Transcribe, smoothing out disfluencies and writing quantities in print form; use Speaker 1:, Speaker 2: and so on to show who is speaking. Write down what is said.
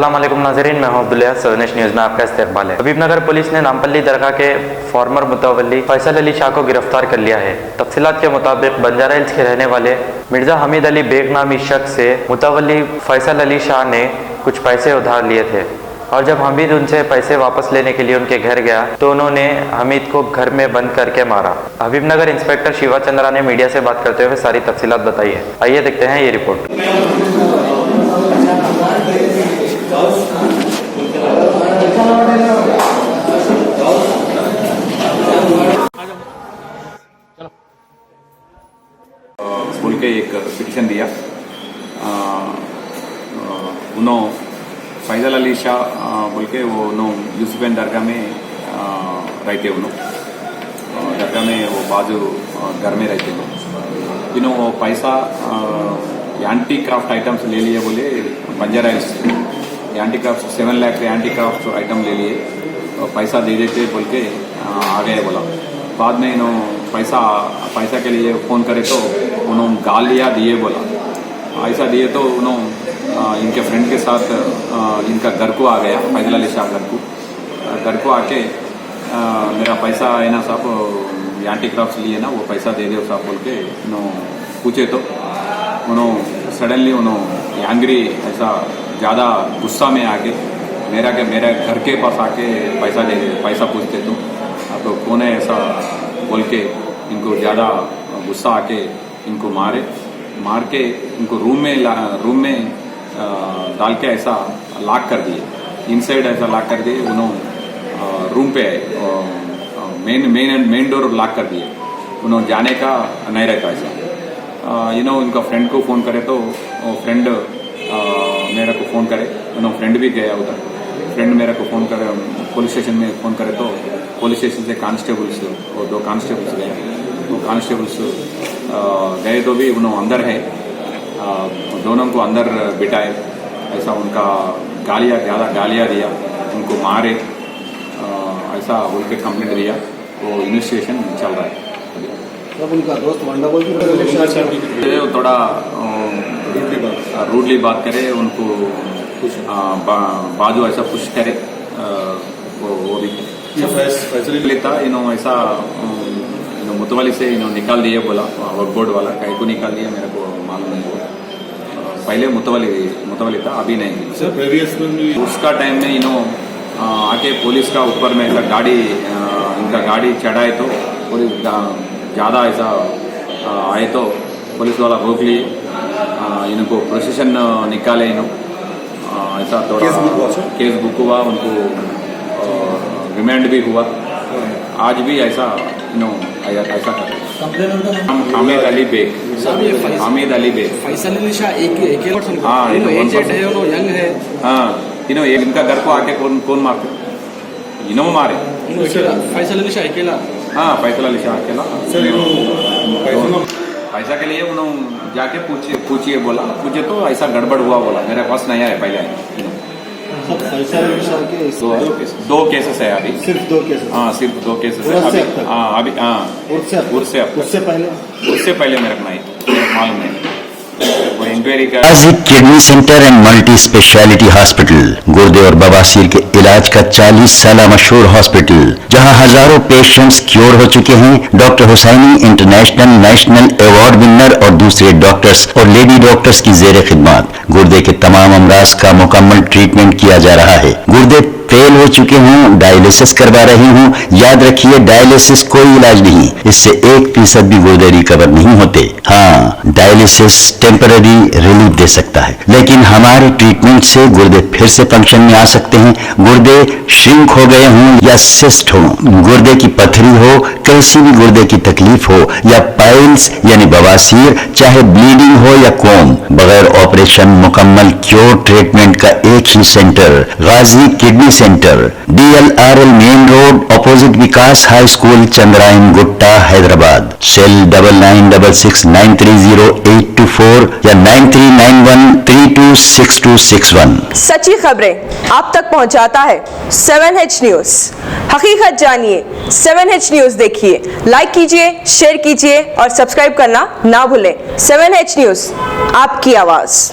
Speaker 1: अस्सलाम वालेकुम नाज़रीन, मैं हूं अब्दुल्ला। 7 न्यूज़ में आपका इस्तकबाल है। हबीबनगर पुलिस ने नामपल्ली दरगाह के फॉर्मर मुतवल्ली फैसल अली शाह को गिरफ्तार कर लिया है। तफसीलात के मुताबिक बंजारा हिल्स के रहने वाले मिर्ज़ा हमीद अली बेग नामी शख्स से मुतवल्ली फैसल अली शाह ने कुछ पैसे उधार लिए थे और जब हमीद उनसे पैसे वापस लेने के लिए उनके घर गया तो उन्होंने हमीद को घर में बंद करके मारा। हबीबनगर इंस्पेक्टर शिवा चंद्रा ने मीडिया से बात करते हुए सारी तफसीलात बताई है। आइए देखते हैं ये रिपोर्ट।
Speaker 2: बोल के एक पिटिशन दिया। उन्होंने फैजल अली शाह बोल के वो यूसुफैन दरगाह में रहते उन्होंने दरगाह में वो बाजू घर में रहते उन्होंने वो पैसा एंटी क्राफ्ट आइटम्स ले लिए बोले Banjara hills anti craft 7 lakh anti craft item ले लिए पैसा दे देते बोल के आ गए बोला। बाद में पैसा के लिए फ़ोन करे तो उन्होंने गाल लिया दिए बोला। ऐसा दिए तो उन्होंने इनके फ्रेंड के साथ इनका घर को आ गया फैजल अली शाह घर को आके मेरा पैसा है ना साहब एंटी क्राफ्ट लिए ना वो पैसा दे दो साहब बोल के पूछे तो उन्होंने सडनली उन्होंने एंग्री ऐसा ज़्यादा गुस्सा में आके मेरा घर के पास आके पैसा पूछते तो अब कौन है ऐसा बोल के इनको ज़्यादा गुस्सा आके इनको मार के इनको रूम में डाल के ऐसा लॉक कर दिए। इनसाइड ऐसा लॉक कर दिए उन्होंने रूम पे मेन डोर लॉक कर दिए। उन्होंने जाने का नहीं रहता ऐसा। उनका फ्रेंड को फ़ोन करे तो फ्रेंड मेरे को फ़ोन करे। उन्होंने फ्रेंड भी गया उधर। फ्रेंड मेरे को फ़ोन करे पुलिस स्टेशन में फ़ोन करे तो पुलिस स्टेशन से कांस्टेबल्स और 2 कांस्टेबल्स गए। वो कांस्टेबल्स गए तो भी उन्होंने अंदर है दोनों को अंदर बिठाए। ऐसा उनका ज़्यादा गालियाँ दिया उनको मारे ऐसा बोल के कंप्लेंट दिया। वो इन्वेस्टिगेशन चल रहा है।
Speaker 3: अब उनका दोस्त
Speaker 2: थोड़ा रूडली बात करे उनको बाजू ऐसा पुश करे वो भी लेता ऐसा मुतवली से निकाल दिए बोला। वर्क बोर्ड वाला कहीं को निकाल दिया मेरे को मालूम नहीं हुआ। पहले मुतवली था अभी नहीं। उसका टाइम में आके पुलिस का ऊपर में ऐसा इनका गाड़ी चढ़ाए तो पुलिस ज़्यादा ऐसा आए तो पुलिस वाला रोक लिए इनको प्रोसेशन निकाले ऐसा थोड़ा केस बुक हुआ उनको रिमांड भी हुआ। आज भी ऐसा ऐसा कर हामिद अली बेग
Speaker 3: फैसल अली शाह एक
Speaker 2: हाँ
Speaker 3: यंग है।
Speaker 2: हाँ इनका घर को आके कौन मारते मारे
Speaker 3: फैसल अली शाह अकेला।
Speaker 2: हाँ फैसल अली शाह अकेला पैसा के लिए उन्होंने जाके पूछिए बोला। पूछे तो ऐसा गड़बड़ हुआ बोला मेरे पास नहीं आया पहले। दो केसेस है अभी।
Speaker 3: सिर्फ 2 केसेस।
Speaker 2: हाँ सिर्फ 2 केसेस है अभी। हाँ अभी हाँ उससे पहले मेरे को नहीं मालूम नहीं। वो इंक्वायरी का
Speaker 4: kidney centre and multi speciality hospital गुर्दे और बवासीर के इलाज का 40 साल मशहूर हॉस्पिटल जहां हजारों पेशेंट्स क्योर हो चुके हैं। Doctor Husaini international national award winner और दूसरे डॉक्टर्स और लेडी डॉक्टर्स की जेर खिदमत गुर्दे के तमाम अमराज का मुकम्मल ट्रीटमेंट किया जा रहा है। गुर्दे फेल हो चुके हूँ, डायलिसिस करवा रही हूँ, याद रखिए डायलिसिस कोई इलाज नहीं, इससे 1% भी गुर्दे रिकवर नहीं होते। हाँ डायलिसिस टेम्पररी रिलीफ दे सकता है लेकिन हमारे ट्रीटमेंट से गुर्दे फिर से फंक्शन में आ सकते हैं। गुर्दे श्रिंक हो गए हों या सिस्ट हो, गुर्दे की पथरी हो, कैसी भी गुर्दे की तकलीफ हो या पाइल्स यानी बवासीर, चाहे ब्लीडिंग हो या कोम, बगैर ऑपरेशन मुकम्मल क्योर ट्रीटमेंट का एक ही centre Ghazi kidney centre DLRL main road opposite Vikas high school Chandrayangutta Hyderabad. Cell 9966930824 या 9391326261।
Speaker 5: सच्ची खबरें आप तक पहुंचाता है 7H न्यूज। हकीकत जानिए 7H न्यूज देखिए, लाइक कीजिए, शेयर कीजिए और सब्सक्राइब करना ना भूलें। 7H न्यूज आपकी आवाज।